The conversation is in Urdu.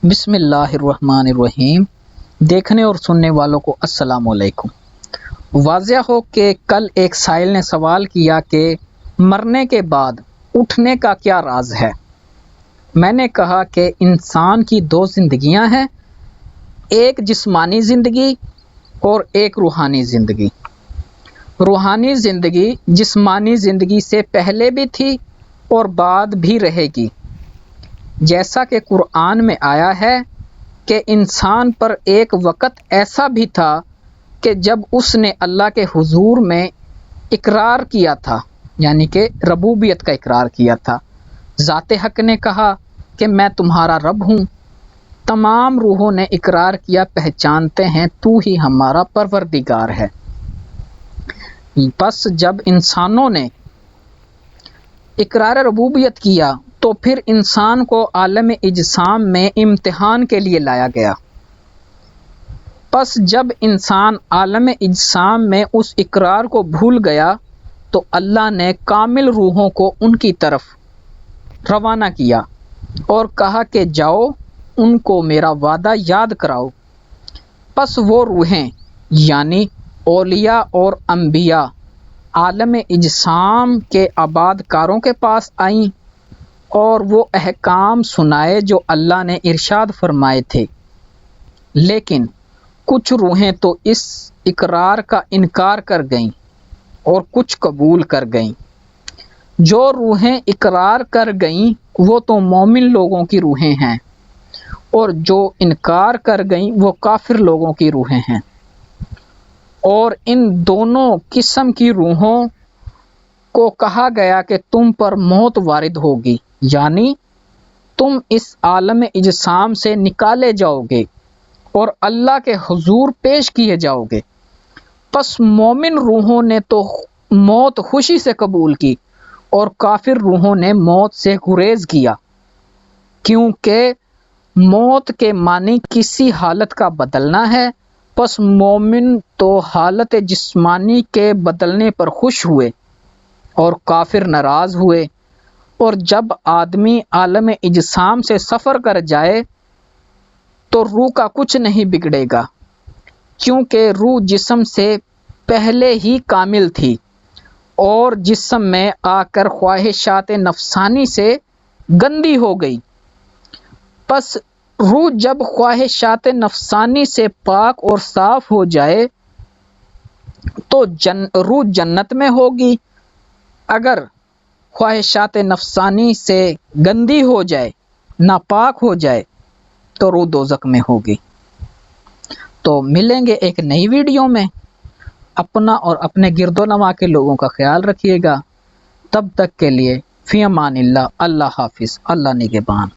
بسم اللہ الرحمن الرحیم۔ دیکھنے اور سننے والوں کو السلام علیکم۔ واضح ہو کہ کل ایک سائل نے سوال کیا کہ مرنے کے بعد اٹھنے کا کیا راز ہے۔ میں نے کہا کہ انسان کی دو زندگیاں ہیں، ایک جسمانی زندگی اور ایک روحانی زندگی۔ روحانی زندگی جسمانی زندگی سے پہلے بھی تھی اور بعد بھی رہے گی، جیسا کہ قرآن میں آیا ہے کہ انسان پر ایک وقت ایسا بھی تھا کہ جب اس نے اللہ کے حضور میں اقرار کیا تھا، یعنی کہ ربوبیت کا اقرار کیا تھا۔ ذات حق نے کہا کہ میں تمہارا رب ہوں۔ تمام روحوں نے اقرار کیا، پہچانتے ہیں تو ہی ہمارا پروردگار ہے۔ پس جب انسانوں نے اقرار ربوبیت کیا تو پھر انسان کو عالم اجسام میں امتحان کے لیے لایا گیا۔ پس جب انسان عالم اجسام میں اس اقرار کو بھول گیا تو اللہ نے کامل روحوں کو ان کی طرف روانہ کیا اور کہا کہ جاؤ ان کو میرا وعدہ یاد کراؤ۔ پس وہ روحیں یعنی اولیاء اور انبیاء عالم اجسام کے آباد کاروں کے پاس آئیں اور وہ احکام سنائے جو اللہ نے ارشاد فرمائے تھے، لیکن کچھ روحیں تو اس اقرار کا انکار کر گئیں اور کچھ قبول کر گئیں۔ جو روحیں اقرار کر گئیں وہ تو مومن لوگوں کی روحیں ہیں، اور جو انکار کر گئیں وہ کافر لوگوں کی روحیں ہیں۔ اور ان دونوں قسم کی روحوں کو کہا گیا کہ تم پر موت وارد ہوگی، یعنی تم اس عالم اجسام سے نکالے جاؤ گے اور اللہ کے حضور پیش کیے جاؤ گے۔ پس مومن روحوں نے تو موت خوشی سے قبول کی اور کافر روحوں نے موت سے گریز کیا، کیونکہ موت کے معنی کسی حالت کا بدلنا ہے۔ پس مومن تو حالت جسمانی کے بدلنے پر خوش ہوئے اور کافر ناراض ہوئے۔ اور جب آدمی عالم اجسام سے سفر کر جائے تو روح کا کچھ نہیں بگڑے گا، کیونکہ روح جسم سے پہلے ہی کامل تھی اور جسم میں آ کر خواہشات نفسانی سے گندی ہو گئی۔ پس روح جب خواہشات نفسانی سے پاک اور صاف ہو جائے تو روح جنت میں ہوگی۔ اگر خواہشات نفسانی سے گندی ہو جائے، ناپاک ہو جائے، تو روح دوزخ میں ہوگی۔ تو ملیں گے ایک نئی ویڈیو میں۔ اپنا اور اپنے گرد و نواح کے لوگوں کا خیال رکھیے گا۔ تب تک کے لیے فی امان اللہ۔ اللہ حافظ۔ اللہ نگہبان۔